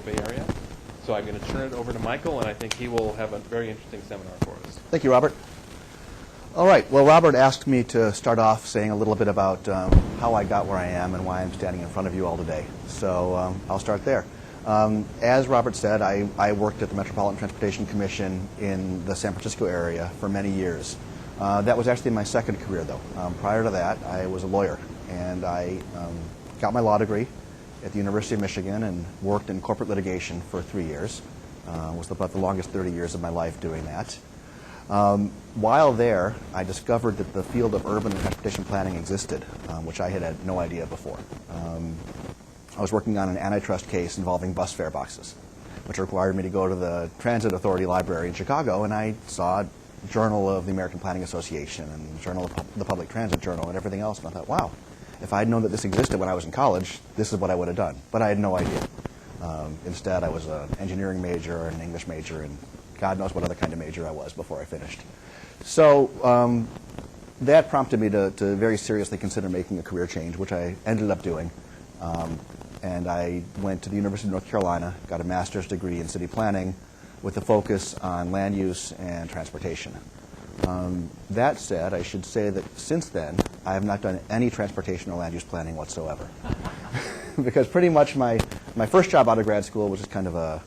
Chicago Bay Area. So I'm going to turn it over to Michael, and I think he will have a very interesting seminar for us. Thank you, Robert. All right. Well, Robert asked me to start off saying a little bit about how I got where I am and why I'm standing in front of you all today. So I'll start there. As Robert said, I worked at the Metropolitan Transportation Commission in the San Francisco area for many years. That was actually my second career, though. Prior to that, I was a lawyer, and I got my law degree at the University of Michigan and worked in corporate litigation for 3 years. Was about the longest 30 years of my life doing that. While there, I discovered that the field of urban and transportation planning existed, which I had no idea before. I was working on an antitrust case involving bus fare boxes, which required me to go to the Transit Authority Library in Chicago, and I saw Journal of the American Planning Association and Journal of the Public Transit Journal and everything else, and I thought, wow, if I had known that this existed when I was in college, this is what I would have done. But I had no idea. Instead, I was an engineering major and an English major, and God knows what other kind of major I was before I finished. So that prompted me to very seriously consider making a career change, which I ended up doing. And I went to the University of North Carolina, got a master's degree in city planning with a focus on land use and transportation. That said, I should say that since then, I have not done any transportation or land use planning whatsoever. Because pretty much my first job out of grad school was just kind of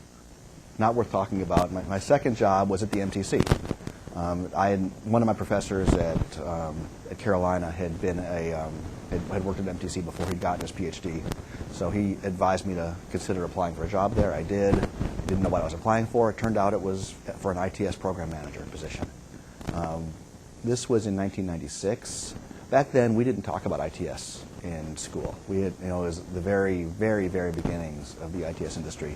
not worth talking about. My second job was at the MTC. One of my professors at Carolina had been had worked at MTC before he'd gotten his PhD. So he advised me to consider applying for a job there. I did. Didn't know what I was applying for. It turned out it was for an ITS program manager position. This was in 1996. Back then, we didn't talk about ITS in school. We had, it was the very, very, very beginnings of the ITS industry.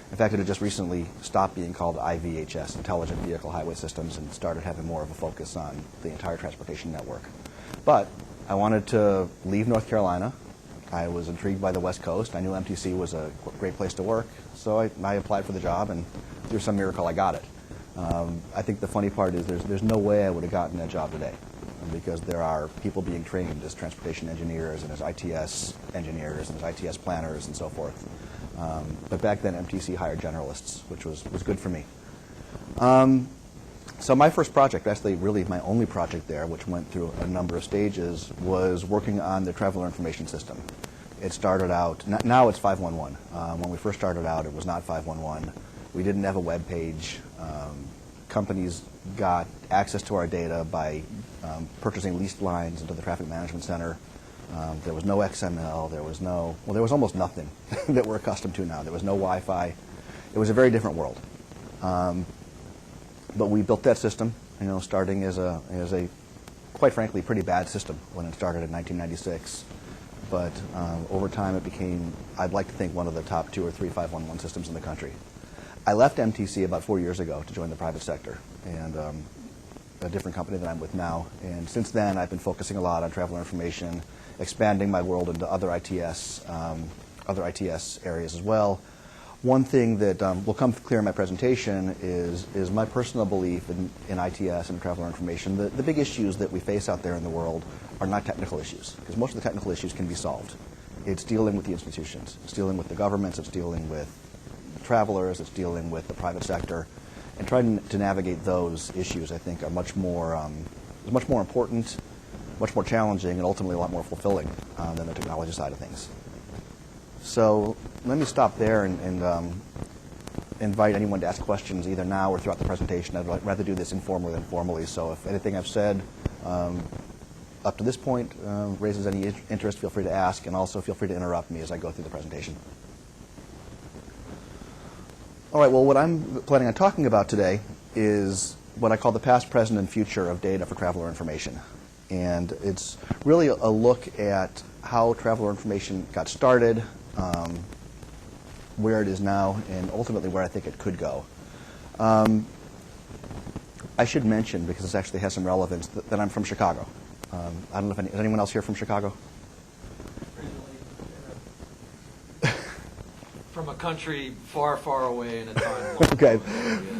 In fact, it had just recently stopped being called IVHS, Intelligent Vehicle Highway Systems, and started having more of a focus on the entire transportation network. But I wanted to leave North Carolina. I was intrigued by the West Coast. I knew MTC was a great place to work, so I applied for the job, and through some miracle, I got it. I think the funny part is there's no way I would have gotten that job today, because there are people being trained as transportation engineers and as ITS engineers and as ITS planners and so forth. But back then, MTC hired generalists, which was good for me. So my first project, actually really my only project there, which went through a number of stages, was working on the traveler information system. It started out, now it's 511. When we first started out, it was not 511. We didn't have a web page. Companies got access to our data by purchasing leased lines into the traffic management center. There was no XML. There was almost nothing that we're accustomed to now. There was no Wi-Fi. It was a very different world. But we built that system, starting as a, quite frankly, pretty bad system when it started in 1996. But over time, it became, I'd like to think, one of the top 2 or 3 511 systems in the country. I left MTC about 4 years ago to join the private sector, and a different company that I'm with now. And since then, I've been focusing a lot on traveler information, expanding my world into other ITS areas as well. One thing that will come clear in my presentation is my personal belief in ITS and traveler information. The big issues that we face out there in the world are not technical issues, because most of the technical issues can be solved. It's dealing with the institutions. It's dealing with the governments. It's dealing with travelers. It's dealing with the private sector. And trying to navigate those issues, I think, are much more important, much more challenging, and ultimately a lot more fulfilling than the technology side of things. So let me stop there and invite anyone to ask questions either now or throughout the presentation. I'd rather do this informally than formally. So if anything I've said up to this point raises any interest, feel free to ask, and also feel free to interrupt me as I go through the presentation. All right, well, what I'm planning on talking about today is what I call the past, present, and future of data for traveler information. And it's really a look at how traveler information got started, where it is now, and ultimately where I think it could go. I should mention, because this actually has some relevance, that I'm from Chicago. I don't know if is anyone else here from Chicago? From a country far, far away in a time. Okay.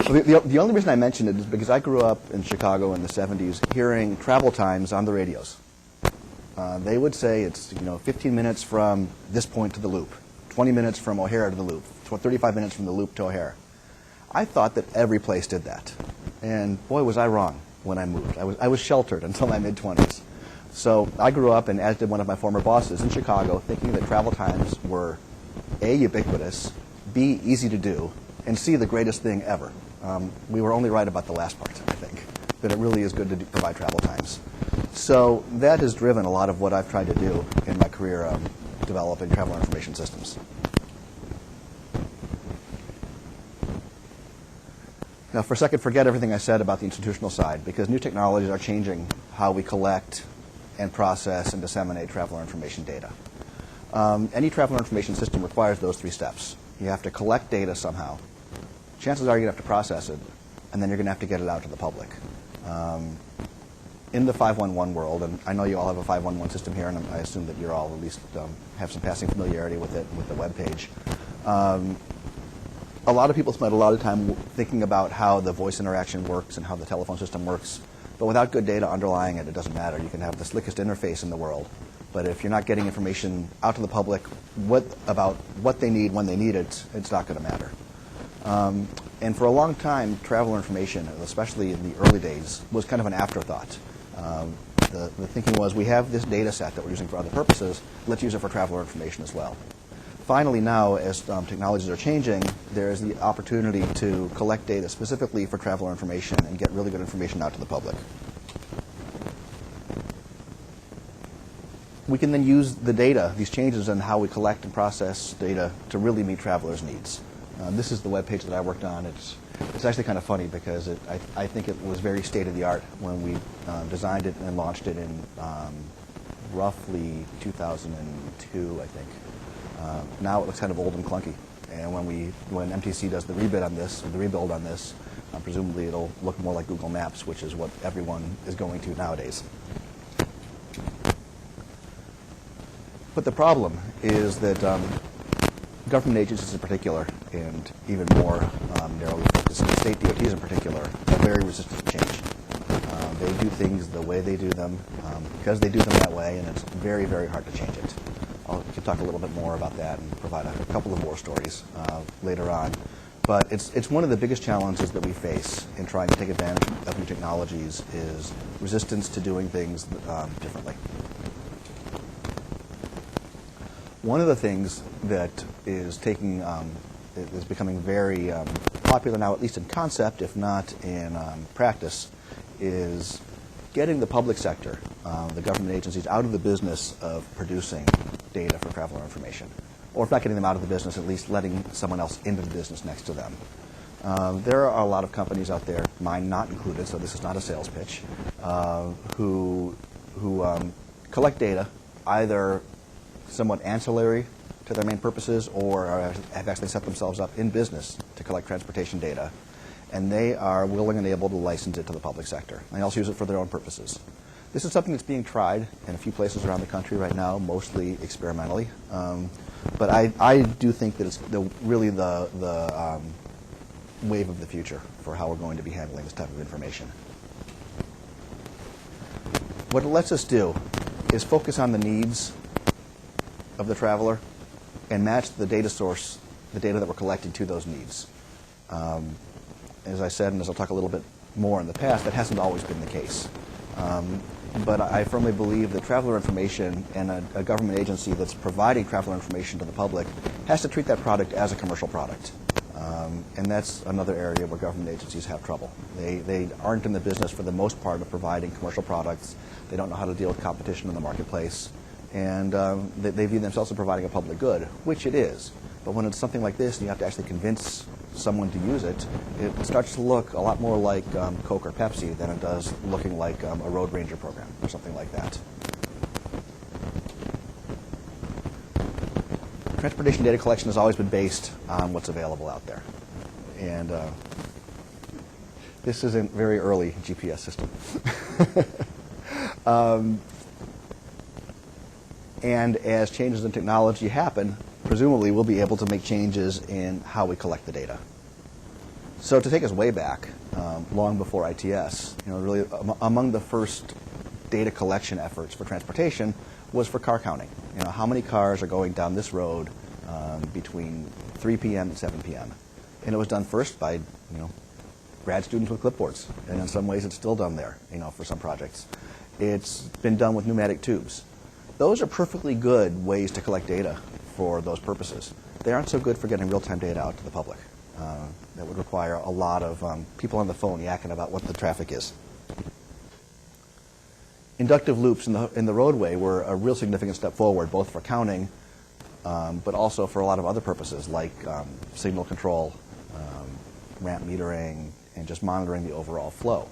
Well, the only reason I mention it is because I grew up in Chicago in the 70s hearing travel times on the radios. They would say it's 15 minutes from this point to the loop, 20 minutes from O'Hare to the Loop, 35 minutes from the Loop to O'Hare. I thought that every place did that. And boy, was I wrong when I moved. I was sheltered until my mid-20s. So I grew up, and as did one of my former bosses, in Chicago, thinking that travel times were A, ubiquitous, B, easy to do, and C, the greatest thing ever. We were only right about the last part, I think, that it really is good to provide travel times. So that has driven a lot of what I've tried to do in my career developing traveler information systems. Now, for a second, forget everything I said about the institutional side, because new technologies are changing how we collect and process and disseminate traveler information data. Any traveler information system requires those three steps. You have to collect data somehow. Chances are you're going to have to process it, and then you're going to have to get it out to the public. In the 511 world, and I know you all have a 511 system here, and I assume that you're all at least have some passing familiarity with it, with the web page. A lot of people spend a lot of time thinking about how the voice interaction works and how the telephone system works, but without good data underlying it, it doesn't matter. You can have the slickest interface in the world, but if you're not getting information out to the public about what they need when they need it, it's not going to matter. And for a long time, traveler information, especially in the early days, was kind of an afterthought. The thinking was, we have this data set that we're using for other purposes, let's use it for traveler information as well. Finally now, as technologies are changing, there's the opportunity to collect data specifically for traveler information and get really good information out to the public. We can then use the data, these changes in how we collect and process data, to really meet travelers' needs. This is the web page that I worked on. It's actually kind of funny because I think it was very state-of-the-art when we designed it and launched it in roughly 2002, I think. Now it looks kind of old and clunky. And when MTC does the rebuild on this, presumably it'll look more like Google Maps, which is what everyone is going to nowadays. But the problem is that government agencies in particular, and even more narrowly focused state DOTs in particular, are very resistant to change. They do things the way they do them because they do them that way, and it's very, very hard to change it. I can talk a little bit more about that and provide a couple of more stories later on. But it's one of the biggest challenges that we face in trying to take advantage of new technologies is resistance to doing things differently. One of the things that is becoming very popular now, at least in concept, if not in practice, is getting the public sector, the government agencies, out of the business of producing data for traveler information. Or if not getting them out of the business, at least letting someone else into the business next to them. There are a lot of companies out there, mine not included, so this is not a sales pitch, who collect data either somewhat ancillary to their main purposes or have actually set themselves up in business to collect transportation data. And they are willing and able to license it to the public sector. They also use it for their own purposes. This is something that's being tried in a few places around the country right now, mostly experimentally. But I do think that it's really the wave of the future for how we're going to be handling this type of information. What it lets us do is focus on the needs of the traveler and match the data source, the data that we're collecting, to those needs. As I said, and as I'll talk a little bit more in the past, that hasn't always been the case. But I firmly believe that traveler information and a government agency that's providing traveler information to the public has to treat that product as a commercial product. And that's another area where government agencies have trouble. They aren't in the business, for the most part, of providing commercial products. They don't know how to deal with competition in the marketplace. And they view themselves as providing a public good, which it is. But when it's something like this and you have to actually convince someone to use it, it starts to look a lot more like Coke or Pepsi than it does looking like a Road Ranger program or something like that. Transportation data collection has always been based on what's available out there. And this is a very early GPS system. And as changes in technology happen, presumably we'll be able to make changes in how we collect the data. So to take us way back, long before ITS, really among the first data collection efforts for transportation was for car counting. How many cars are going down this road between 3 p.m. and 7 p.m. And it was done first by, grad students with clipboards. And in some ways it's still done there, for some projects. It's been done with pneumatic tubes. Those are perfectly good ways to collect data for those purposes. They aren't so good for getting real-time data out to the public. That would require a lot of people on the phone yakking about what the traffic is. Inductive loops in the roadway were a real significant step forward, both for counting, but also for a lot of other purposes, like signal control, ramp metering, and just monitoring the overall flow.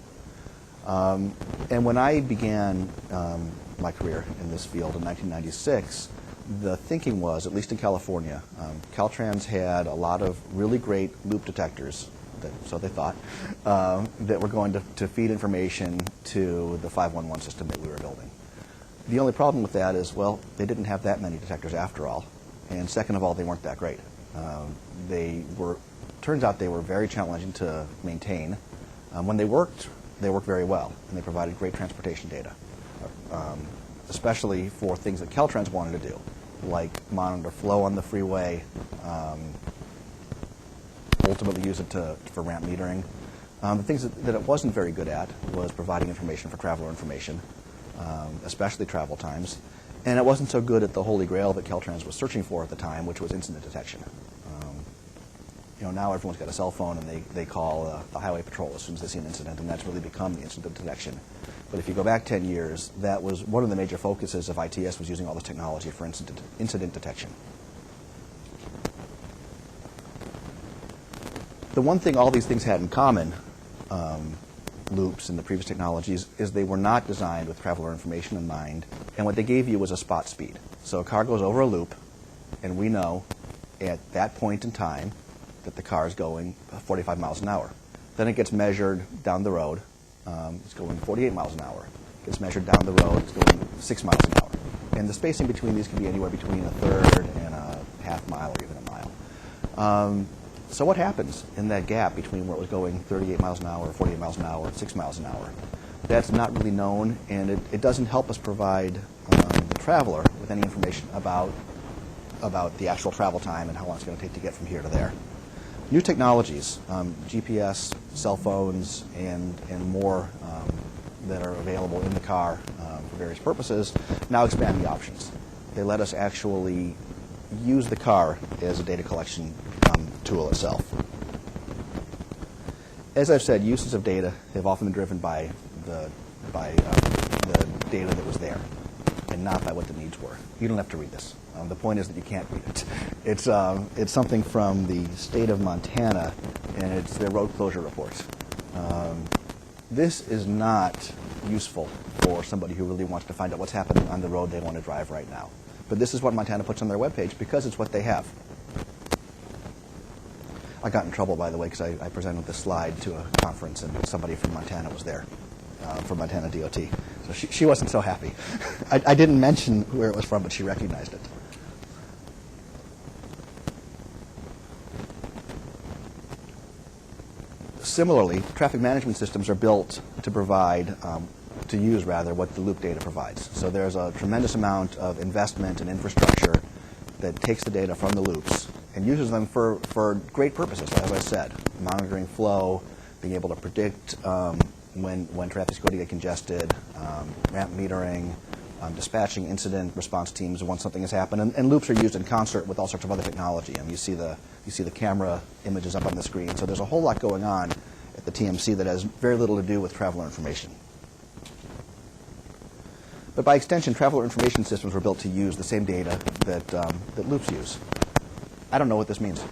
And when I began my career in this field in 1996, the thinking was, at least in California, Caltrans had a lot of really great loop detectors, so they thought, that were going to feed information to the 511 system that we were building. The only problem with that is, well, they didn't have that many detectors after all, and second of all, they weren't that great. Turns out they were very challenging to maintain. When they worked very well, and they provided great transportation data, especially for things that Caltrans wanted to do, like monitor flow on the freeway, ultimately use it for ramp metering. The things that it wasn't very good at was providing information for traveler information, especially travel times. And it wasn't so good at the holy grail that Caltrans was searching for at the time, which was incident detection. Now everyone's got a cell phone and they call the highway patrol as soon as they see an incident, and that's really become the incident detection. But if you go back 10 years, that was one of the major focuses of ITS, was using all this technology for incident detection. The one thing all these things had in common, loops and the previous technologies, is they were not designed with traveler information in mind, and what they gave you was a spot speed. So a car goes over a loop, and we know at that point in time that the car is going 45 miles an hour. Then it gets measured down the road. It's going 48 miles an hour. It gets measured down the road. It's going 6 miles an hour. And the spacing between these can be anywhere between a third and a half mile or even a mile. So what happens in that gap between where it was going 38 miles an hour, 48 miles an hour, 6 miles an hour? That's not really known, and it doesn't help us provide the traveler with any information about the actual travel time and how long it's going to take to get from here to there. New technologies, GPS, cell phones, and more that are available in the car for various purposes now expand the options. They let us actually use the car as a data collection tool itself. As I've said, uses of data have often been driven by the data that was there, and not by what the needs were. You don't have to read this. The point is that you can't read it. It's something from the state of Montana, and it's their road closure report. This is not useful for somebody who really wants to find out what's happening on the road they want to drive right now. But this is what Montana puts on their webpage because it's what they have. I got in trouble, by the way, because I presented this slide to a conference, and somebody from Montana was there, from Montana DOT. So she wasn't so happy. I didn't mention where it was from, but she recognized it. Similarly, traffic management systems are built to provide, to use rather, what the loop data provides. So there's a tremendous amount of investment and infrastructure that takes the data from the loops and uses them for great purposes, as I said, monitoring flow, being able to predict when traffic's going to get congested, ramp metering, dispatching incident response teams once something has happened, and loops are used in concert with all sorts of other technology. You see the camera images up on the screen. So there's a whole lot going on at the TMC that has very little to do with traveler information. But by extension, traveler information systems were built to use the same data that loops use. I don't know what this means,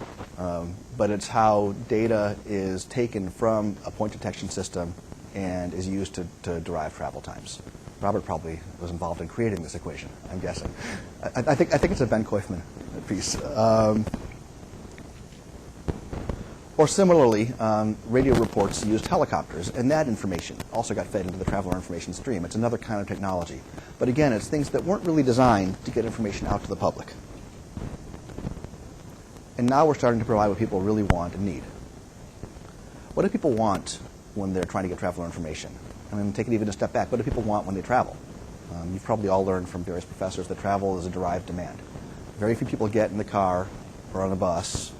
but it's how data is taken from a point detection system and is used to derive travel times. Robert probably was involved in creating this equation, I'm guessing. I think it's a Ben Koifman piece. Or similarly, radio reports used helicopters, and that information also got fed into the traveler information stream. It's another kind of technology. But again, it's things that weren't really designed to get information out to the public. And now we're starting to provide what people really want and need. What do people want when they're trying to get traveler information? I mean, take it even a step back. What do people want when they travel? You've probably all learned from various professors that travel is a derived demand. Very few people get in the car or on a bus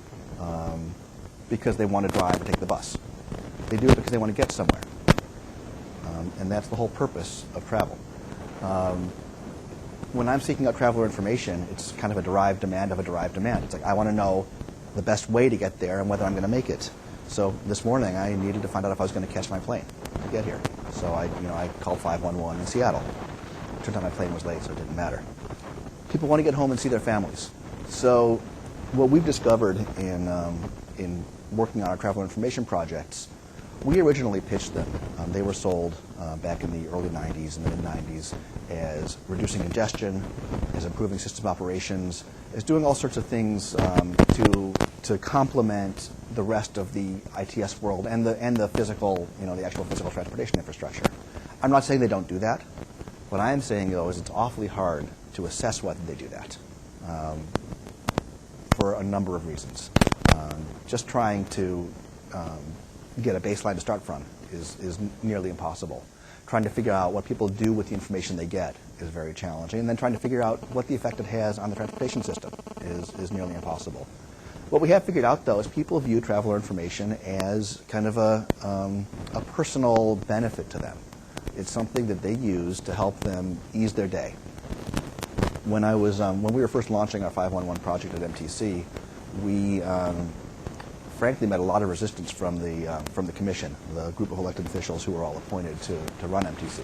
because they want to drive or take the bus. They do it because they want to get somewhere. And that's the whole purpose of travel. When I'm seeking out traveler information, it's kind of a derived demand of a derived demand. It's like, I want to know the best way to get there and whether I'm going to make it. So this morning, I needed to find out if I was going to catch my plane to get here. So I called 511 in Seattle. It turned out my plane was late, so it didn't matter. People want to get home and see their families. So what we've discovered in working on our traveler information projects, we originally pitched them. They were sold back in the early 90s and the mid-90s as reducing congestion, as improving system operations, as doing all sorts of things to complement the rest of the ITS world and the physical, the actual physical transportation infrastructure. I'm not saying they don't do that. What I am saying, though, is it's awfully hard to assess whether they do that for a number of reasons. Just trying to get a baseline to start from is nearly impossible. Trying to figure out what people do with the information they get is very challenging. And then trying to figure out what the effect it has on the transportation system is nearly impossible. What we have figured out, though, is people view traveler information as kind of a personal benefit to them. It's something that they use to help them ease their day. When we were first launching our 511 project at MTC, we frankly met a lot of resistance from the commission, the group of elected officials who were all appointed to run MTC.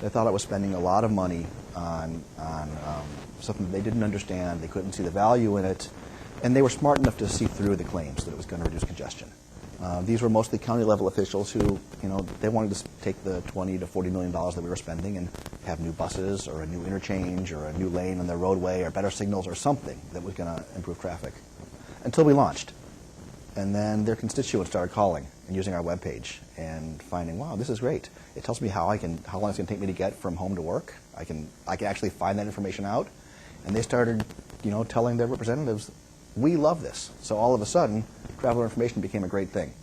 They thought it was spending a lot of money on something they didn't understand. They couldn't see the value in it, and they were smart enough to see through the claims that it was going to reduce congestion. These were mostly county-level officials who, they wanted to take the $20 to $40 million that we were spending and have new buses or a new interchange or a new lane on their roadway or better signals or something that was going to improve traffic. Until we launched. And then their constituents started calling and using our webpage and finding, wow, this is great. It tells me how long it's going to take me to get from home to work. I can actually find that information out. And they started, telling their representatives, we love this. So all of a sudden, traveler information became a great thing.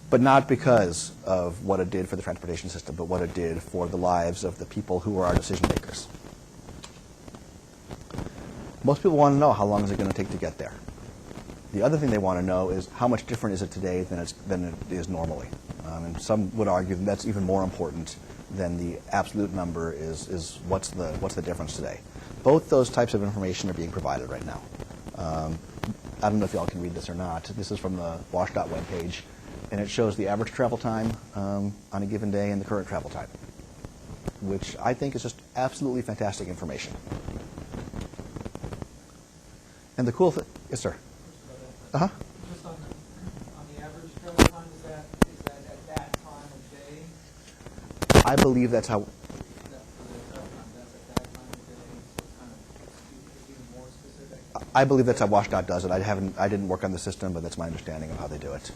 But not because of what it did for the transportation system, but what it did for the lives of the people who are our decision makers. Most people want to know how long is it going to take to get there. The other thing they want to know is how much different is it today than it is normally. And some would argue that that's even more important than the absolute number is what's the difference today. Both those types of information are being provided right now. I don't know if y'all can read this or not. This is from the WashDOT webpage, and it shows the average travel time on a given day and the current travel time, which I think is just absolutely fantastic information. And the cool thing, yes, sir. Uh-huh. Just on the average travel time, is that at that time of day? I believe that's how. For the travel time, that's at that time of day, so it's kind of even more specific? I believe that's how WashDOT does it. I didn't work on the system, but that's my understanding of how they do it.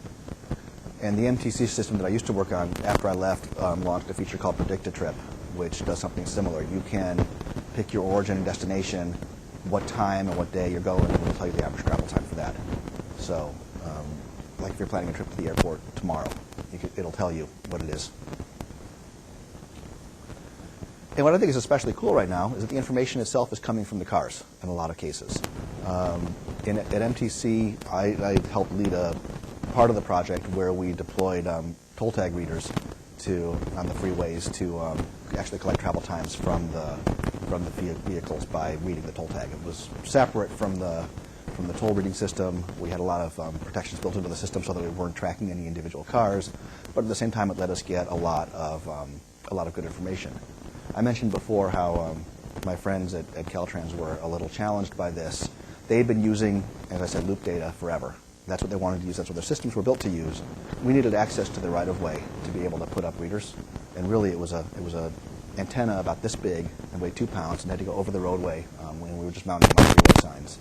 And the MTC system that I used to work on after I left launched a feature called Predict a Trip, which does something similar. You can pick your origin and destination, what time and what day you're going, and it'll tell you the average travel time for that. So, like if you're planning a trip to the airport tomorrow, it'll tell you what it is. And what I think is especially cool right now is that the information itself is coming from the cars in a lot of cases. At MTC, I helped lead a part of the project where we deployed toll tag readers on the freeways to actually collect travel times from the vehicles by reading the toll tag. It was separate from the toll reading system. We had a lot of protections built into the system so that we weren't tracking any individual cars, but at the same time it let us get a lot of good information. I mentioned before how my friends at Caltrans were a little challenged by this. They'd been using, as I said, loop data forever. That's what they wanted to use. That's what their systems were built to use. We needed access to the right-of-way to be able to put up readers, and really it was a antenna about this big and weighed 2 pounds and had to go over the roadway when we were just mounting them on freeway signs.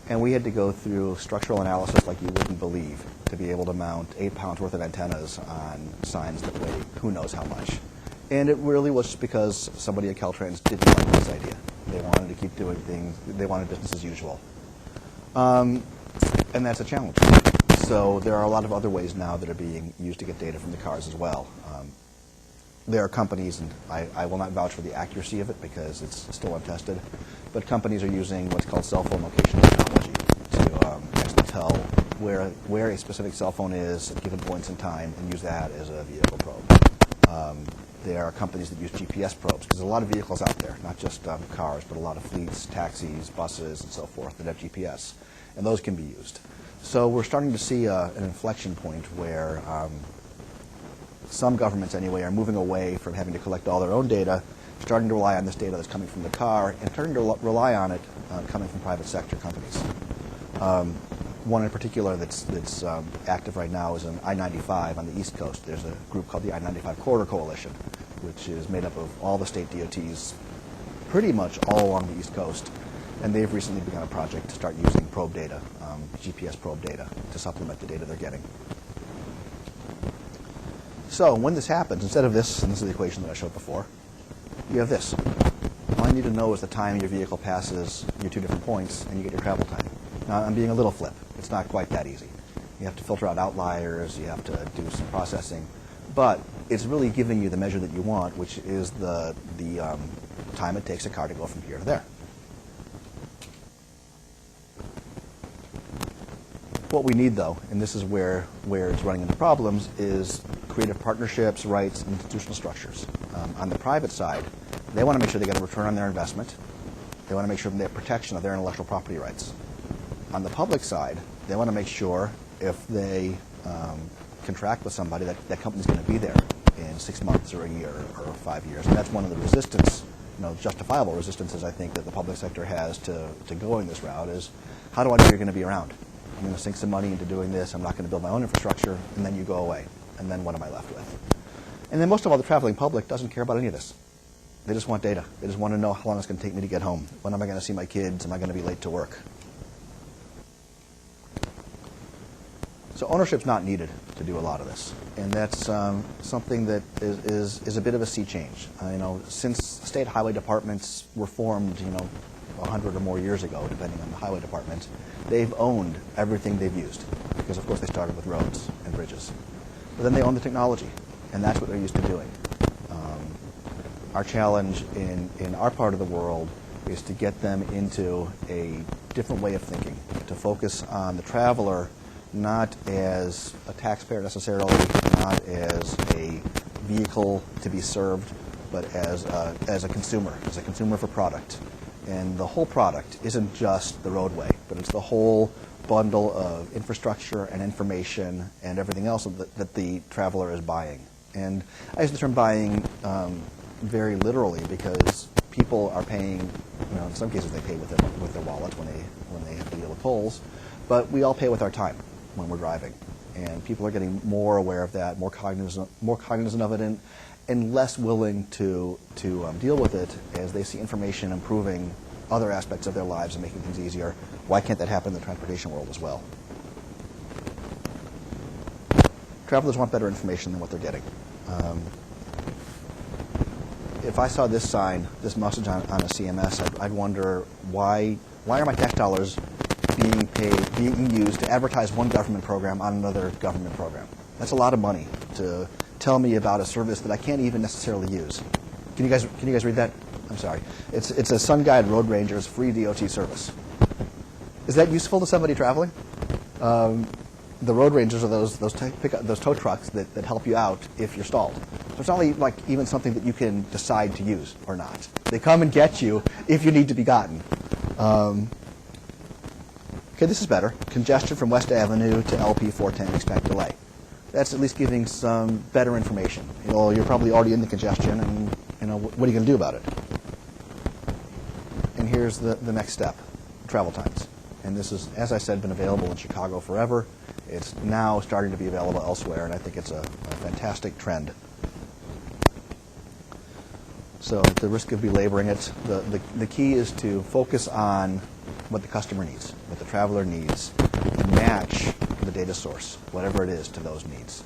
And we had to go through structural analysis like you wouldn't believe to be able to mount 8 pounds worth of antennas on signs that weigh who knows how much. And it really was just because somebody at Caltrans didn't like this idea. They wanted to keep doing things. They wanted business as usual. And that's a challenge. So there are a lot of other ways now that are being used to get data from the cars as well. there are companies, and I will not vouch for the accuracy of it because it's still untested, but companies are using what's called cell phone location technology to actually tell where a specific cell phone is at given points in time and use that as a vehicle probe. There are companies that use GPS probes because there's a lot of vehicles out there, not just cars, but a lot of fleets, taxis, buses, and so forth that have GPS, and those can be used. So we're starting to see an inflection point where some governments, anyway, are moving away from having to collect all their own data, starting to rely on this data that's coming from the car, and starting to rely on it coming from private sector companies. One in particular that's active right now is on I-95 on the East Coast. There's a group called the I-95 Corridor Coalition, which is made up of all the state DOTs pretty much all along the East Coast. And they've recently begun a project to start using probe data, GPS probe data, to supplement the data they're getting. So when this happens, instead of this, and this is the equation that I showed before, you have this. All I need to know is the time your vehicle passes your two different points, and you get your travel time. Now, I'm being a little flip. It's not quite that easy. You have to filter out outliers. You have to do some processing. But it's really giving you the measure that you want, which is the time it takes a car to go from here to there. What we need, though, and this is where it's running into problems, is creative partnerships, rights, and institutional structures. On the private side, they want to make sure they get a return on their investment. They want to make sure they have protection of their intellectual property rights. On the public side, they want to make sure if they contract with somebody that company's going to be there in 6 months or a year or 5 years. And that's one of the resistance, justifiable resistances I think that the public sector has to going this route is, how do I know you're going to be around? I'm going to sink some money into doing this. I'm not going to build my own infrastructure, and then you go away. And then what am I left with? And then most of all, the traveling public doesn't care about any of this. They just want data. They just want to know how long it's going to take me to get home. When am I going to see my kids? Am I going to be late to work? So ownership's not needed to do a lot of this. And that's something that is a bit of a sea change. Since state highway departments were formed, 100 or more years ago, depending on the highway department, they've owned everything they've used. Because, of course, they started with roads and bridges. But then they own the technology, and that's what they're used to doing. Our challenge in our part of the world is to get them into a different way of thinking, to focus on the traveler not as a taxpayer necessarily, not as a vehicle to be served, but as a consumer for product. And the whole product isn't just the roadway, but it's the whole bundle of infrastructure and information and everything else that the traveler is buying. And I use the term buying very literally because people are paying, in some cases they pay with their wallet when they have to deal with tolls, but we all pay with our time when we're driving. And people are getting more aware of that, more cognizant of it, and less willing to deal with it as they see information improving other aspects of their lives and making things easier. Why can't that happen in the transportation world as well? Travelers want better information than what they're getting. If I saw this sign, this message on a CMS, I'd wonder why are my tax dollars being used to advertise one government program on another government program? That's a lot of money to tell me about a service that I can't even necessarily use. Can you guys read that? I'm sorry. It's a Sun Guide Road Ranger's free DOT service. Is that useful to somebody traveling? The road rangers are those tow trucks that help you out if you're stalled. So it's not like even something that you can decide to use or not. They come and get you if you need to be gotten. Okay, this is better. Congestion from West Avenue to LP 410, expect delay. That's at least giving some better information. You're probably already in the congestion, and what are you going to do about it? And here's the next step: travel times. And this is, as I said, been available in Chicago forever. It's now starting to be available elsewhere, and I think it's a fantastic trend. So at the risk of belaboring it, the key is to focus on what the customer needs, what the traveler needs, and match the data source, whatever it is, to those needs.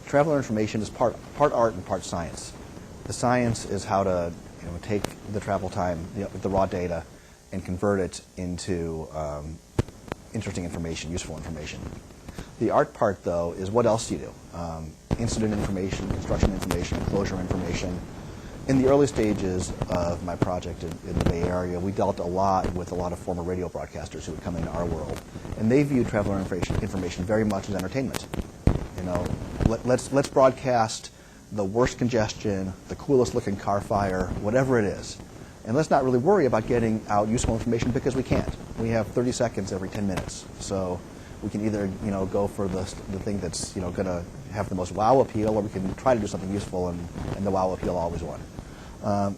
Traveler information is part art and part science. The science is how to take the travel time, the raw data, and convert it into interesting information, useful information. The art part, though, is what else do you do? incident information, construction information, closure information. In the early stages of my project in the Bay Area, we dealt a lot with a lot of former radio broadcasters who would come into our world, and they viewed traveler information very much as entertainment. You know, let's broadcast the worst congestion, the coolest looking car fire, whatever it is. And let's not really worry about getting out useful information because we can't. We have 30 seconds every 10 minutes. So we can either, you know, go for the thing that's, you know, going to have the most wow appeal, or we can try to do something useful, and the wow appeal always won.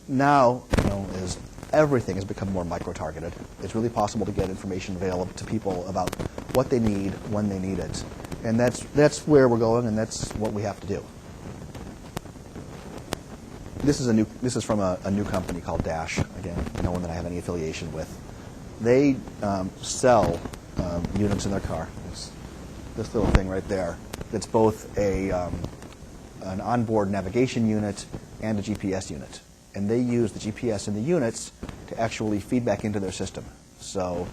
Now, you know, as everything has become more micro-targeted, it's really possible to get information available to people about what they need, when they need it. And that's where we're going, and that's what we have to do. This is from a new company called Dash. Again, no one that I have any affiliation with. They sell units in their car. It's this little thing right there. That's both an onboard navigation unit and a GPS unit. And they use the GPS in the units to actually feed back into their system. So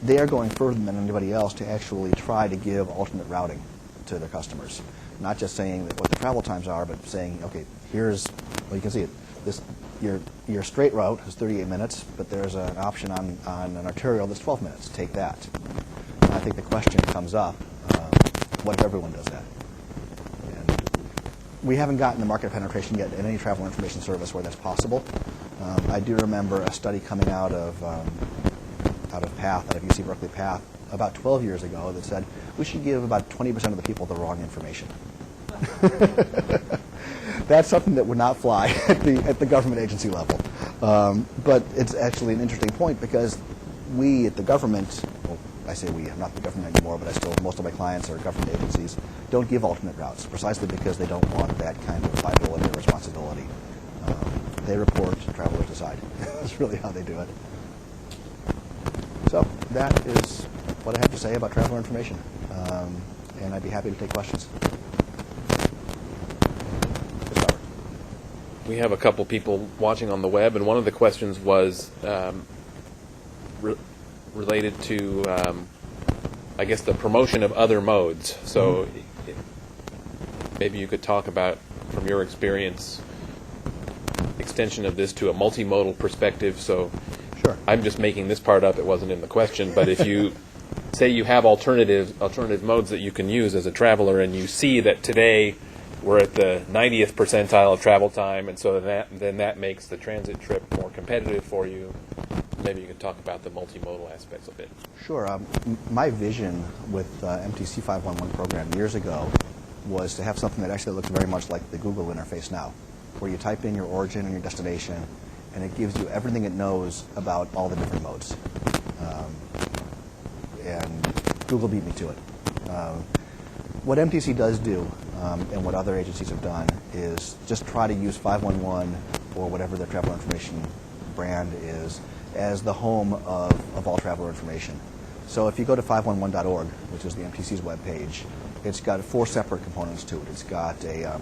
they are going further than anybody else to actually try to give alternate routing to their customers. Not just saying that what the travel times are, but saying, okay, here's, well, you can see it. Your straight route is 38 minutes, but there's an option on an arterial that's 12 minutes. Take that. And I think the question comes up, what if everyone does that? And we haven't gotten the market penetration yet in any travel information service where that's possible. I do remember a study coming out of PATH, out of UC Berkeley PATH, about 12 years ago that said we should give about 20% of the people the wrong information. That's something that would not fly at the government agency level. But it's actually an interesting point because we at the government, well, I say we, I'm not the government anymore, but most of my clients are government agencies, don't give alternate routes precisely because they don't want that kind of liability or responsibility. They report, travelers decide. That's really how they do it. So that is what I have to say about traveler information. And I'd be happy to take questions. We have a couple people watching on the web, and one of the questions was related to, I guess, the promotion of other modes. So maybe you could talk about, from your experience, extension of this to a multimodal perspective. So sure. I'm just making this part up. It wasn't in the question. But if you say you have alternative modes that you can use as a traveler, and you see that today we're at the 90th percentile of travel time, and so then that makes the transit trip more competitive for you. Maybe you could talk about the multimodal aspects of it. Sure. My vision with MTC 511 program years ago was to have something that actually looks very much like the Google interface now, where you type in your origin and your destination, and it gives you everything it knows about all the different modes. And Google beat me to it. What MTC does do, and what other agencies have done, is just try to use 511 or whatever their traveler information brand is as the home of all traveler information. So if you go to 511.org, which is the MTC's webpage, it's got 4 separate components to it. It's got a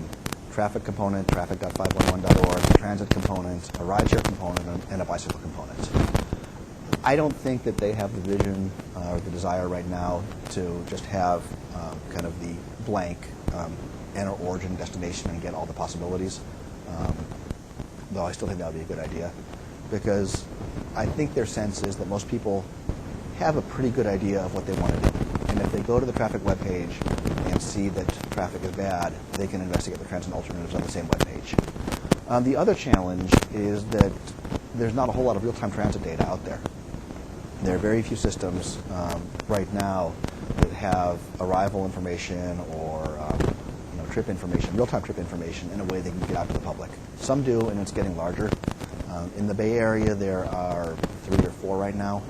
traffic component, traffic.511.org, a transit component, a rideshare component, and a bicycle component. I don't think that they have the vision or the desire right now to just have kind of the blank enter origin, destination, and get all the possibilities. Though I still think that would be a good idea, because I think their sense is that most people have a pretty good idea of what they want to do. And if they go to the traffic webpage and see that traffic is bad, they can investigate the transit alternatives on the same webpage. The other challenge is that there's not a whole lot of real-time transit data out there. There are very few systems right now that have arrival information or trip information, real-time trip information, in a way they can get out to the public. Some do, and it's getting larger. In the Bay Area, there are 3 or 4 right now,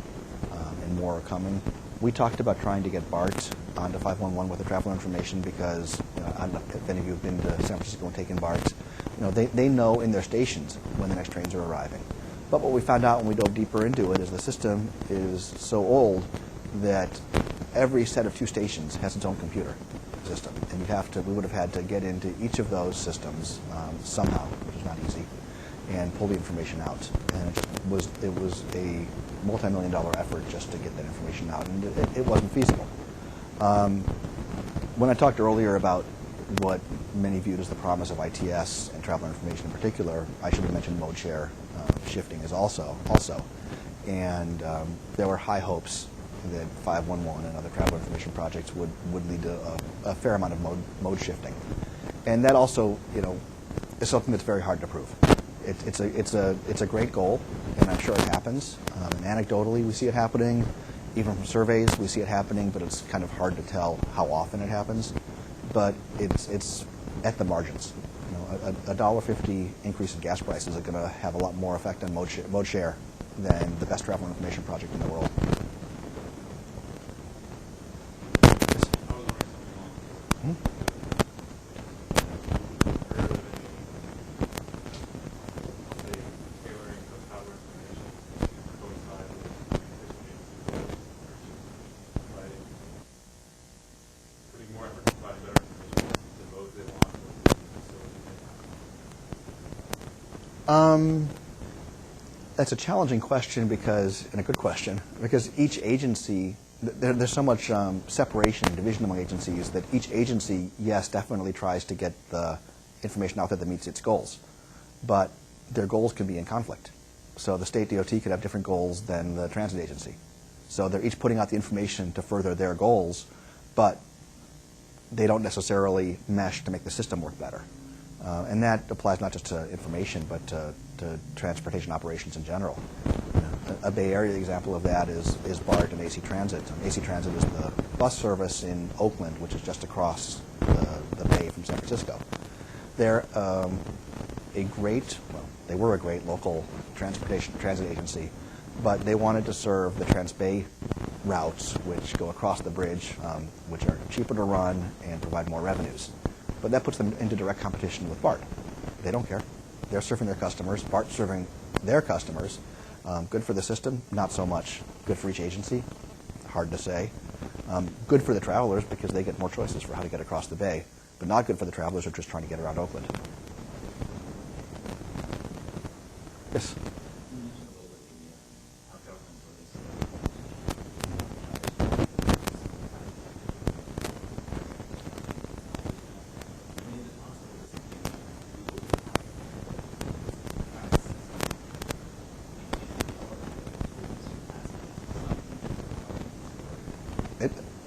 and more are coming. We talked about trying to get BART onto 511 with the traveler information because, I don't know if any of you have been to San Francisco and taken BART. They know in their stations when the next trains are arriving. But what we found out when we dove deeper into it is the system is so old that every set of 2 stations has its own computer system, and we would have had to get into each of those systems somehow, which is not easy, and pull the information out. And it was a multi-million-dollar effort just to get that information out, and it wasn't feasible. When I talked earlier about what many viewed as the promise of ITS and traveler information in particular, I should have mentioned mode share shifting is also. And there were high hopes that 511 and other traveler information projects would lead to a fair amount of mode shifting. And that also, is something that's very hard to prove. It's a great goal, and I'm sure it happens. And anecdotally, we see it happening. Even from surveys, we see it happening, but it's kind of hard to tell how often it happens. But it's at the margins. A $1.50 increase in gas prices is going to have a lot more effect on mode share than the best travel information project in the world. That's a challenging question and a good question, because each agency, there's so much separation and division among agencies that each agency, yes, definitely tries to get the information out there that meets its goals, but their goals can be in conflict. So the state DOT could have different goals than the transit agency. So they're each putting out the information to further their goals, but they don't necessarily mesh to make the system work better. And that applies not just to information, but to transportation operations in general. A Bay Area example of that is BART and AC Transit. AC Transit is the bus service in Oakland, which is just across the bay from San Francisco. They're they were a great local transit agency, but they wanted to serve the Trans-Bay routes, which go across the bridge, which are cheaper to run and provide more revenues. But that puts them into direct competition with BART. They don't care. They're serving their customers. BART's serving their customers. Good for the system, not so much. Good for each agency, hard to say. Good for the travelers because they get more choices for how to get across the bay, but not good for the travelers who are just trying to get around Oakland. Yes?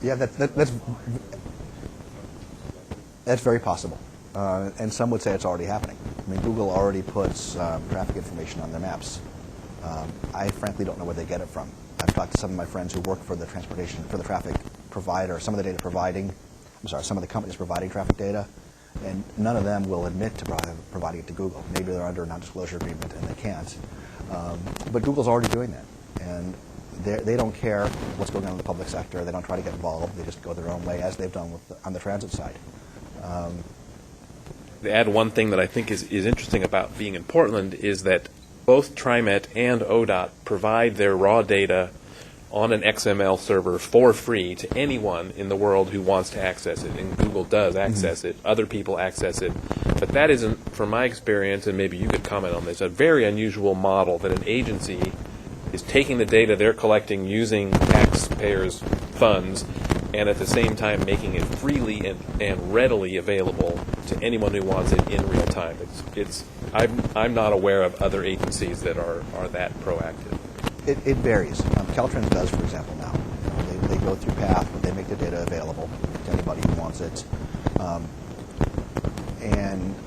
Yeah, that's very possible. And some would say it's already happening. I mean, Google already puts traffic information on their maps. I frankly don't know where they get it from. I've talked to some of my friends who work for the traffic provider, some of the companies providing traffic data, and none of them will admit to providing it to Google. Maybe they're under a non-disclosure agreement and they can't. But Google's already doing that. And they don't care what's going on in the public sector. They don't try to get involved. They just go their own way, as they've done on the transit side. To add one thing that I think is interesting about being in Portland is that both TriMet and ODOT provide their raw data on an XML server for free to anyone in the world who wants to access it. And Google does access it. Other people access it. But that isn't, from my experience, and maybe you could comment on this, a very unusual model that an agency is taking the data they're collecting using taxpayers' funds and at the same time making it freely and readily available to anyone who wants it in real time. I'm not aware of other agencies that are that proactive. It varies. Caltrans does, for example, now. They go through PATH, but they make the data available to anybody who wants it.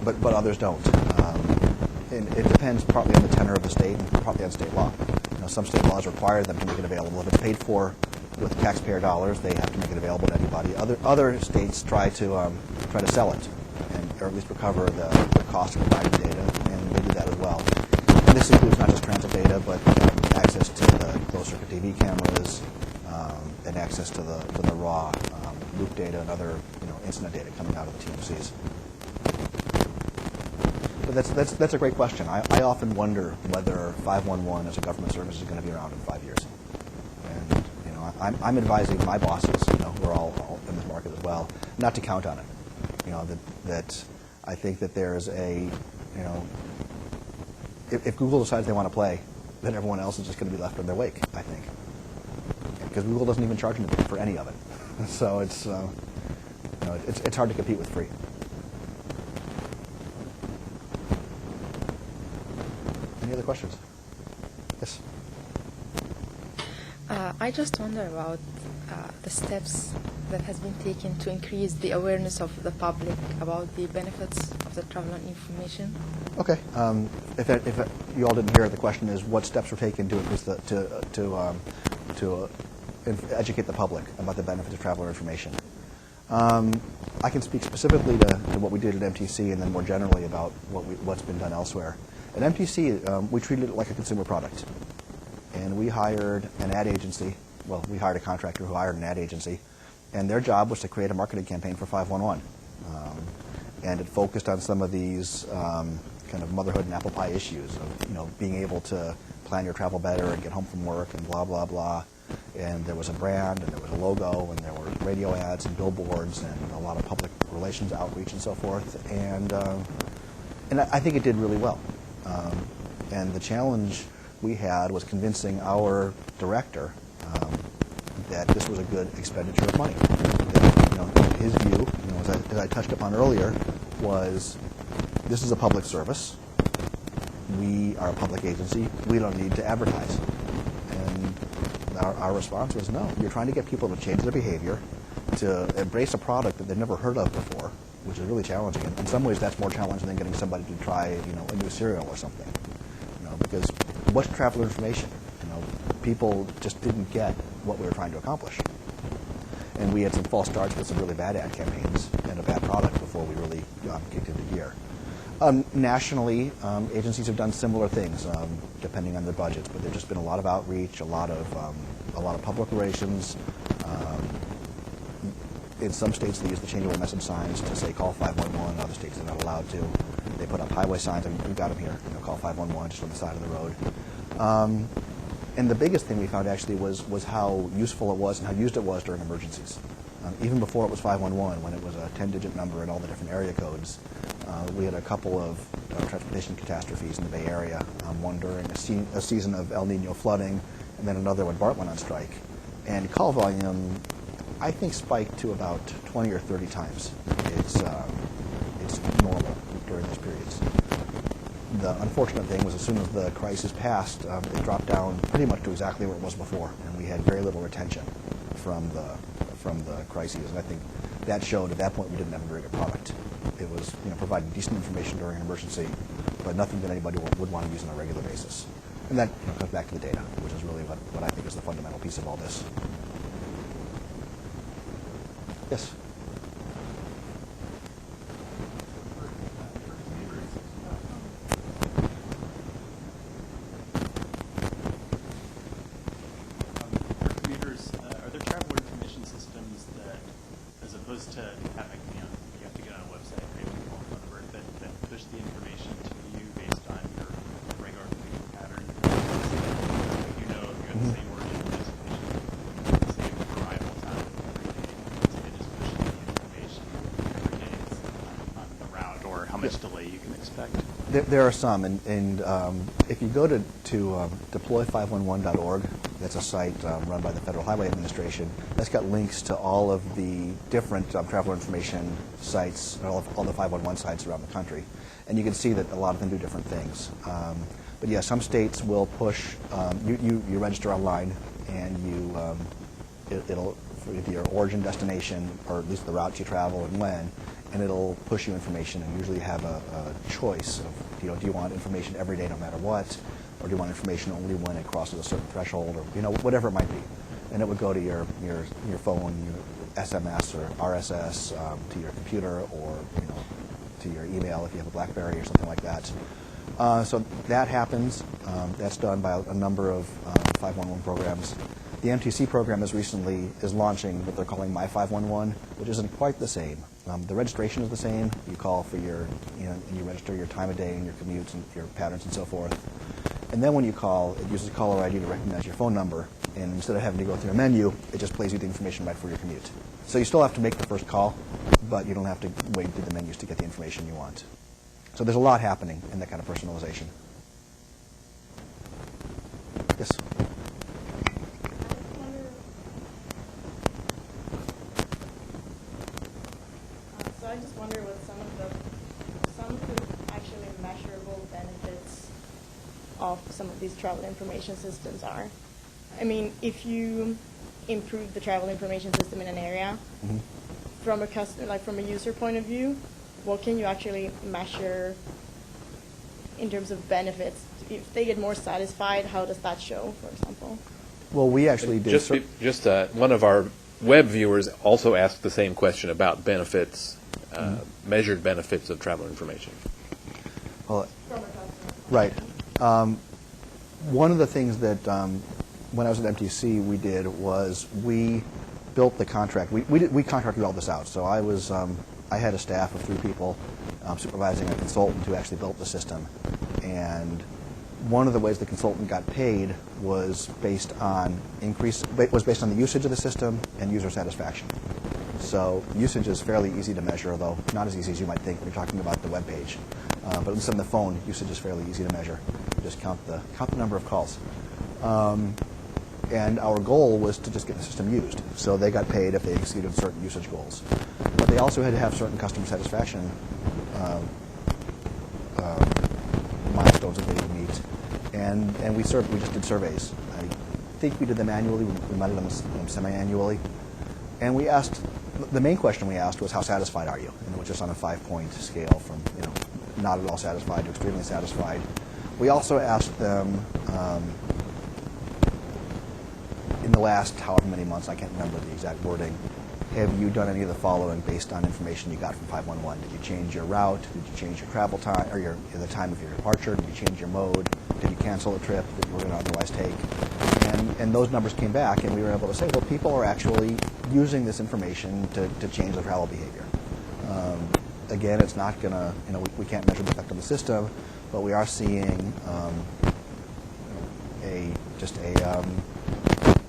But others don't. And it depends partly on the tenor of the state and partly on state law. Some state laws require them to make it available. If it's paid for with taxpayer dollars, they have to make it available to anybody. Other states try to sell it, or at least recover the cost of providing data, and they do that as well. And this includes not just transit data, but access to the closed-circuit TV cameras, and access to the raw loop data and other incident data coming out of the TMCs. But that's a great question. I often wonder whether 511 as a government service is going to be around in 5 years. And I'm advising my bosses, who are all in this market as well, not to count on it. That I think that there is if Google decides they want to play, then everyone else is just going to be left in their wake, I think. Because Google doesn't even charge anything for any of it. So it's hard to compete with free. other questions? Yes. I just wonder about the steps that has been taken to increase the awareness of the public about the benefits of the travel information. Okay. If you all didn't hear it, the question is what steps were taken to increase to educate the public about the benefits of traveler information. I can speak specifically to what we did at MTC and then more generally about what's been done elsewhere. At MTC, we treated it like a consumer product. And we hired an ad agency. Well, we hired a contractor who hired an ad agency. And their job was to create a marketing campaign for 511. And it focused on some of these kind of motherhood and apple pie issues of, being able to plan your travel better and get home from work and blah, blah, blah. And there was a brand, and there was a logo, and there were radio ads and billboards and a lot of public relations outreach and so forth. And I think it did really well. And the challenge we had was convincing our director that this was a good expenditure of money. That, his view, as I touched upon earlier, was this is a public service. We are a public agency. We don't need to advertise. And our response was no. You're trying to get people to change their behavior, to embrace a product that they've never heard of before, which is really challenging. And in some ways, that's more challenging than getting somebody to try, a new cereal or something. Because what's traveler information? People just didn't get what we were trying to accomplish. And we had some false starts with some really bad ad campaigns and a bad product before we really kicked into gear. Nationally, agencies have done similar things, depending on their budgets. But there's just been a lot of outreach, a lot of public relations. In some states, they use the changeable message signs to say call 511. In other states, they're not allowed to. They put up highway signs. We've got them here. Call 511 just on the side of the road. And the biggest thing we found actually was how useful it was and how used it was during emergencies. Even before it was 511, when it was a 10-digit number and all the different area codes, we had a couple of transportation catastrophes in the Bay Area, one during a season of El Nino flooding, and then another when BART went on strike. And call volume, I think, spiked to about 20 or 30 times. It's normal during those periods. The unfortunate thing was as soon as the crisis passed, it dropped down pretty much to exactly where it was before, and we had very little retention from the crises. And I think that showed at that point we didn't have a very good product. It was providing decent information during an emergency, but nothing that anybody would want to use on a regular basis. And that comes back to the data, which is really what I think is the fundamental piece of all this. Yes. There are some, and if you go to deploy511.org, that's a site run by the Federal Highway Administration, that's got links to all of the different traveler information sites, all the 511 sites around the country. And you can see that a lot of them do different things. But yeah, some states will push, you register online, and it'll, for your origin destination, or at least the route you travel and when, and it'll push you information, and usually have a choice of, do you want information every day no matter what, or do you want information only when it crosses a certain threshold, or whatever it might be. And it would go to your phone, your SMS or RSS, to your computer, or to your email if you have a BlackBerry or something like that. So that happens. That's done by a number of 511 programs. The MTC program is launching what they're calling My 511, which isn't quite the same. The registration is the same. You call for and you register your time of day and your commutes and your patterns and so forth. And then when you call, it uses caller ID to recognize your phone number. And instead of having to go through a menu, it just plays you the information right for your commute. So you still have to make the first call, but you don't have to wade through the menus to get the information you want. So there's a lot happening in that kind of personalization. Yes? So I just wonder what some of the actually measurable benefits of some of these travel information systems are. I mean, if you improve the travel information system in an area, from a customer, like from a user point of view, what can you actually measure in terms of benefits? If they get more satisfied, how does that show, for example? Well, we actually did. One of our web viewers also asked the same question about benefits, measured benefits of traveler information. Well, From a customer. right. One of the things that when I was at MTC we did was we built the contract. We contracted all this out. So I had a staff of 3 people supervising a consultant who actually built the system. And one of the ways the consultant got paid was based on the usage of the system and user satisfaction. So usage is fairly easy to measure, although not as easy as you might think when you're talking about the web page. But at least on the phone, usage is fairly easy to measure. You just count the number of calls. And our goal was to just get the system used. So they got paid if they exceeded certain usage goals. But they also had to have certain customer satisfaction milestones that they would meet. And we just did surveys. I think we did them annually. We might have done them semi-annually. And we asked, the main question we asked was, how satisfied are you? And it was just on a 5-point scale from not at all satisfied to extremely satisfied. We also asked them, in the last however many months, I can't remember the exact wording, have you done any of the following based on information you got from 511? Did you change your route? Did you change your travel time, or the time of your departure? Did you change your mode? Did you cancel a trip that you were going to otherwise take? And those numbers came back, and we were able to say, well, people are actually using this information to change their travel behavior. Again, it's not going to, we can't measure the effect on the system, but we are seeing an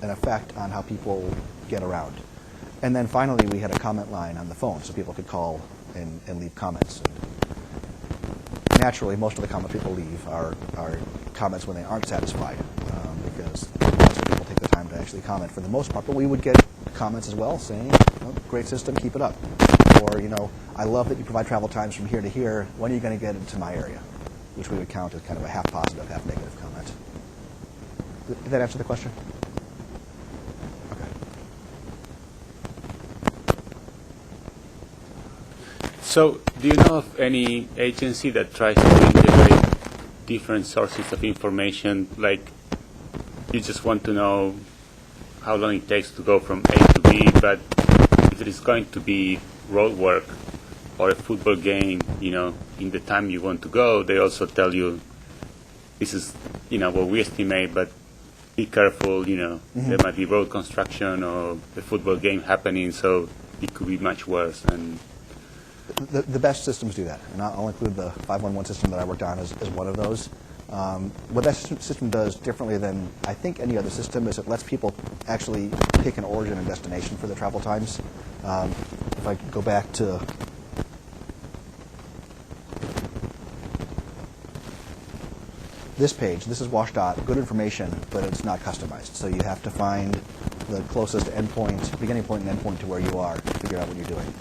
effect on how people get around. And then finally, we had a comment line on the phone, so people could call and leave comments. And naturally, most of the comments people leave are comments when they aren't satisfied, because lots of people take the time to actually comment for the most part. But we would get comments as well saying, great system, keep it up. Or, I love that you provide travel times from here to here. When are you going to get into my area? Which we would count as kind of a half positive, half negative comment. Did that answer the question? Okay. So, do you know of any agency that tries to integrate different sources of information? Like, you just want to know how long it takes to go from A to B, but if it is going to be road work or a football game, in the time you want to go, they also tell you, this is, what we estimate, but be careful, there might be road construction or a football game happening, so it could be much worse. And the best systems do that, and I'll include the 511 system that I worked on as one of those. What that system does differently than I think any other system is it lets people actually pick an origin and destination for the travel times. If I go back to this page, this is WashDOT, good information, but it's not customized. So you have to find the closest endpoint, beginning point and end point to where you are to figure out what you're doing.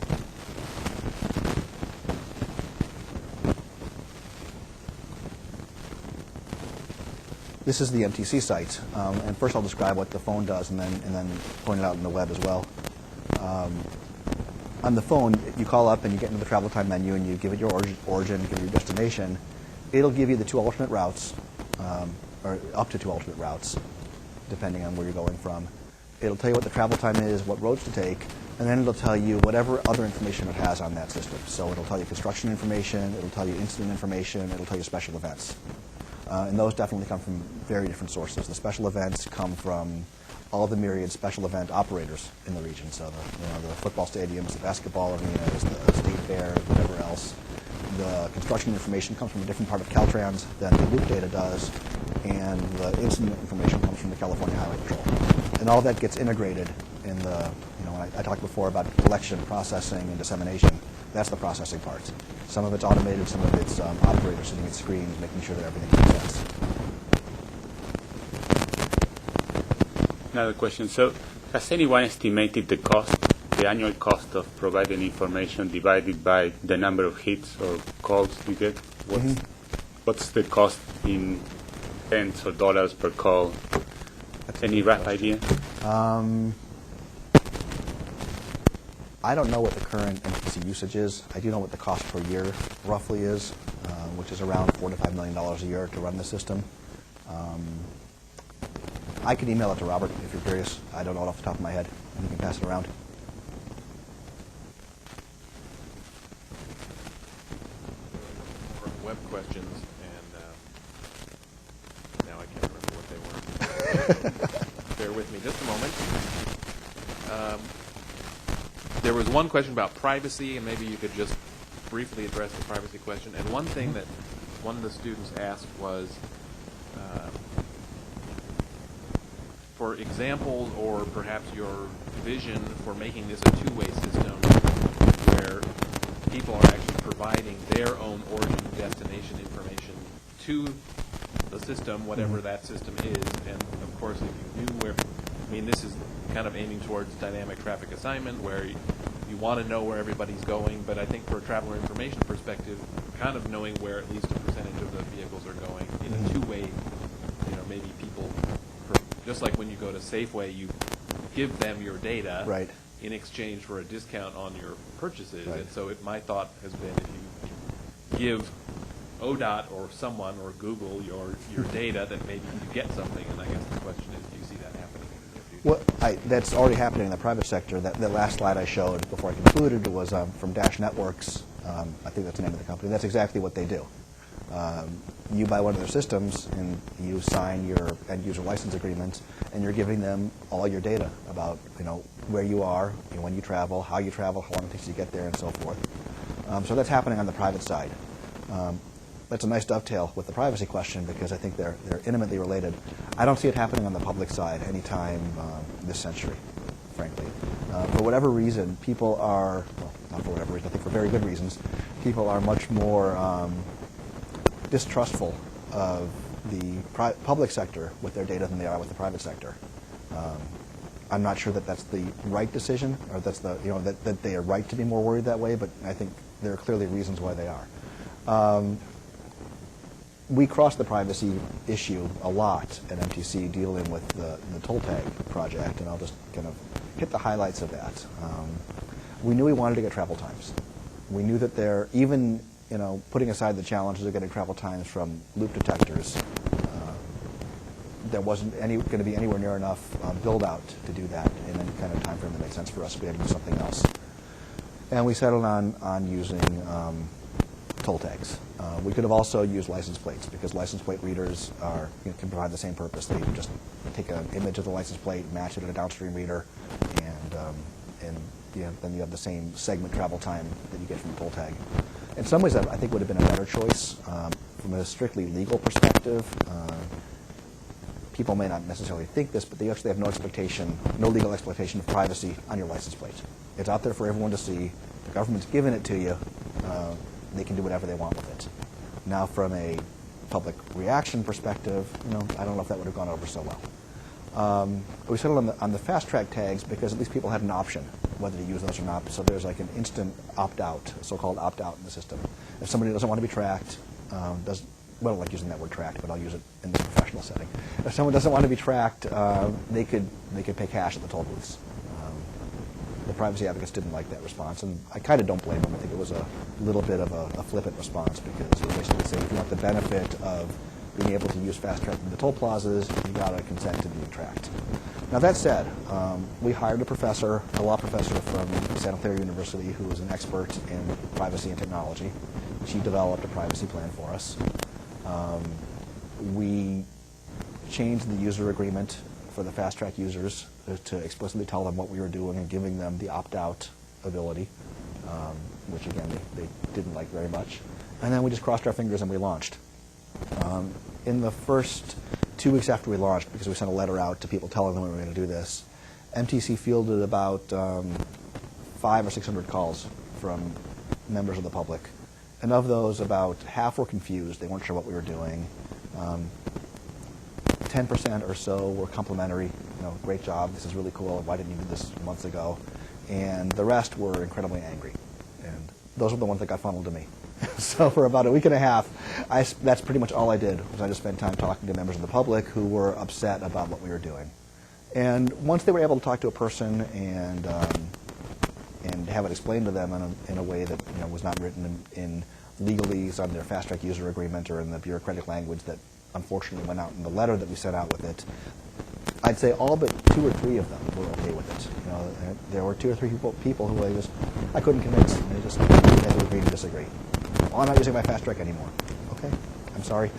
This is the MTC site, and first I'll describe what the phone does, and then point it out in the web as well. On the phone, you call up and you get into the travel time menu, and you give it your origin, give it your destination. It'll give you the 2 alternate routes, or up to 2 alternate routes, depending on where you're going from. It'll tell you what the travel time is, what roads to take, and then it'll tell you whatever other information it has on that system. So it'll tell you construction information, it'll tell you incident information, it'll tell you special events. And those definitely come from very different sources. The special events come from all the myriad special event operators in the region. So the football stadiums, the basketball arenas, the state fair, whatever else. The construction information comes from a different part of Caltrans than the loop data does, and the incident information comes from the California Highway Patrol. And all that gets integrated in the, when I talked before about collection, processing, and dissemination. That's the processing part. Some of it's automated, some of it's operators sitting at screens making sure that everything makes sense. another question. So, has anyone estimated the cost, the annual cost of providing information divided by the number of hits or calls you get? What's the cost in cents or dollars per call? Any rough idea? I don't know what the current MPC usage is. I do know what the cost per year roughly is, which is around $4 to $5 million a year to run the system. I could email it to Robert if you're curious. I don't know it off the top of my head, and you can pass it around. Web questions, and now I can't remember what they were. Bear with me just a moment. There was one question about privacy, and maybe you could just briefly address the privacy question. And one thing that one of the students asked was, for examples or perhaps your vision for making this a two-way system where people are actually providing their own origin destination information to the system, whatever that system is. And of course, if you knew where, I mean, this is kind of aiming towards dynamic traffic assignment where you want to know where everybody's going, but I think for a traveler information perspective, kind of knowing where at least a percentage of the vehicles are going in a two-way, maybe people, just like when you go to Safeway, you give them your data Right. in exchange for a discount on your purchases. Right. And so my thought has been if you give ODOT or someone or Google your data, that maybe you get something. And I guess the question is, do you see that happening in the near future? Well, that's already happening in the private sector. That last slide I showed before I concluded was from Dash Networks. I think that's the name of the company. That's exactly what they do. You buy one of their systems, and you sign your end-user license agreement, and you're giving them all your data about where you are, when you travel, how long it takes you to get there, and so forth. So that's happening on the private side. That's a nice dovetail with the privacy question because I think they're intimately related. I don't see it happening on the public side anytime this century, frankly. For whatever reason, people are, well, not for whatever reason, I think for very good reasons, people are much more distrustful of the public sector with their data than they are with the private sector. I'm not sure that that's the right decision, or that's the that they are right to be more worried that way. But I think there are clearly reasons why they are. We cross the privacy issue a lot at MTC dealing with the toll tag project, and I'll just kind of hit the highlights of that. We knew we wanted to get travel times. We knew that there, even putting aside the challenges of getting travel times from loop detectors, there wasn't going to be anywhere near enough build-out to do that in any kind of time frame that made sense for us. We had to do something else. And we settled on using toll tags. We could have also used license plates because license plate readers can provide the same purpose. They just take an image of the license plate, match it to a downstream reader, and then you have the same segment travel time that you get from the toll tag. In some ways, I think would have been a better choice. From a strictly legal perspective, people may not necessarily think this, but they actually have no legal expectation of privacy on your license plate. It's out there for everyone to see. The government's given it to you. They can do whatever they want with it. Now, from a public reaction perspective, I don't know if that would have gone over so well. We settled on the fast track tags because at least people had an option whether to use those or not. So there's like an instant opt-out, so-called opt-out in the system. If somebody doesn't want to be tracked, I don't like using that word tracked, but I'll use it in this professional setting. If someone doesn't want to be tracked, they could pay cash at the toll booths. The privacy advocates didn't like that response, and I kind of don't blame them. I think it was a little bit of a flippant response because they basically say if you want the benefit of being able to use fast track in the toll plazas, you got to consent to being tracked. Now that said, we hired a law professor from Santa Clara University who is an expert in privacy and technology. She developed a privacy plan for us. We changed the user agreement for the fast track users to explicitly tell them what we were doing and giving them the opt-out ability, which again they didn't like very much. And then we just crossed our fingers and we launched. In the first 2 weeks after we launched, because we sent a letter out to people telling them we were going to do this, MTC fielded about 500 or 600 calls from members of the public. And of those, about half were confused. They weren't sure what we were doing. 10% or so were complimentary. Great job. This is really cool. Why didn't you do this months ago? And the rest were incredibly angry. And those were the ones that got funneled to me. So for about a week and a half, that's pretty much all I did, was I just spent time talking to members of the public who were upset about what we were doing. And once they were able to talk to a person and have it explained to them in a way that was not written in legalese on their fast track user agreement or in the bureaucratic language that unfortunately went out in the letter that we sent out with it, I'd say all but 2 or 3 of them were okay with it. There were 2 or 3 people who I couldn't convince, and they just had to agree to disagree. Well, I'm not using my fast track anymore. Okay, I'm sorry.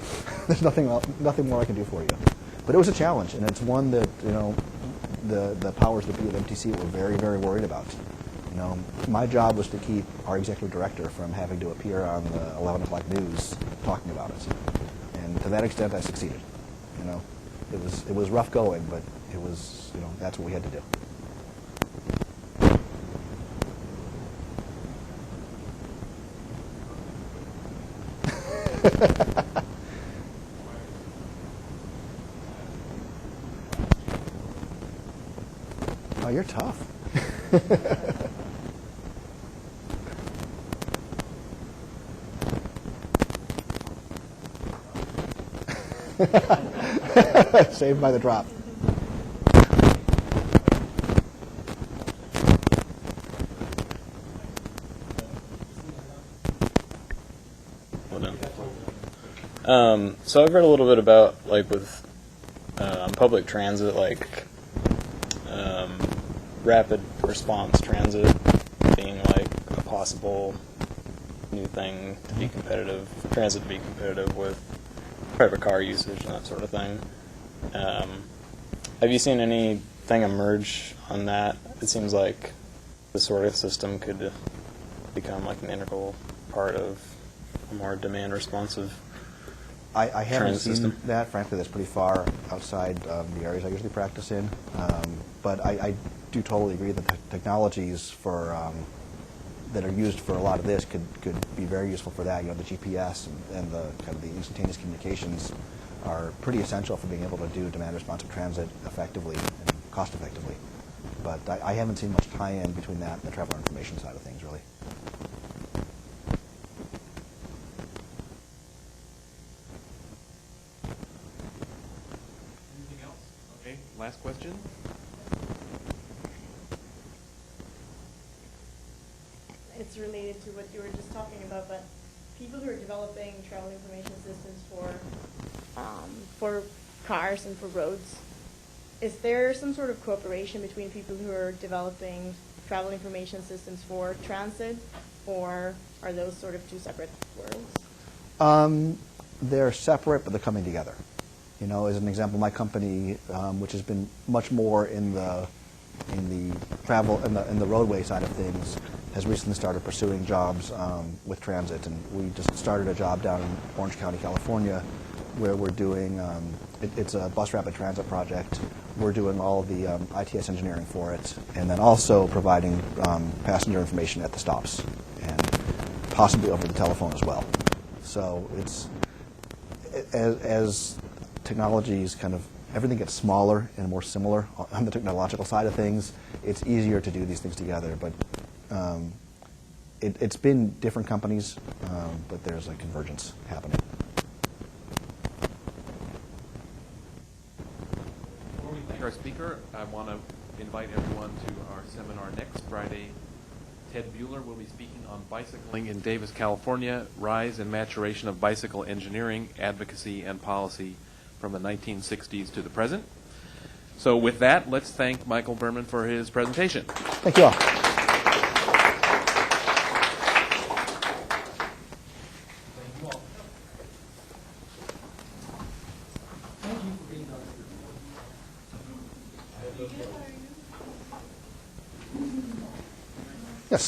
There's nothing more I can do for you. But it was a challenge, and it's one that the powers that be at MTC were very, very worried about. My job was to keep our executive director from having to appear on the 11 o'clock news talking about it, and to that extent, I succeeded. It was rough going, but it was that's what we had to do. Oh, you're tough. Saved by the drop. So I've read a little bit about, with public transit, rapid response transit being a possible new thing to be competitive, transit to be competitive with private car usage and that sort of thing. Have you seen anything emerge on that? It seems like this sort of system could become an integral part of a more demand responsive I haven't transit seen system. that. Frankly, that's pretty far outside the areas I usually practice in. But I do totally agree that the technologies that are used for a lot of this could be very useful for that. The GPS and the kind of the instantaneous communications are pretty essential for being able to do demand responsive transit effectively and cost effectively. But I haven't seen much tie-in between that and the traveler information side of things, really. Anything else? Okay, last question. It's related to what you were just talking about, but people who are developing travel information systems for cars and for roads, is there some sort of cooperation between people who are developing travel information systems for transit, or are those sort of 2 separate worlds? They're separate, but they're coming together. As an example, my company, which has been much more in the travel in the roadway side of things, has recently started pursuing jobs with transit, and we just started a job down in Orange County, California, where we're doing it's a bus rapid transit project. We're doing all of the ITS engineering for it, and then also providing passenger information at the stops, and possibly over the telephone as well. So it's as technologies everything gets smaller and more similar on the technological side of things, it's easier to do these things together. But it's been different companies, but there's a convergence happening. Before we thank our speaker, I want to invite everyone to our seminar next Friday. Ted Bueller will be speaking on bicycling in Davis, California, Rise and Maturation of Bicycle Engineering, Advocacy, and Policy from the 1960s to the present. So with that, let's thank Michael Berman for his presentation. Thank you all. Yes.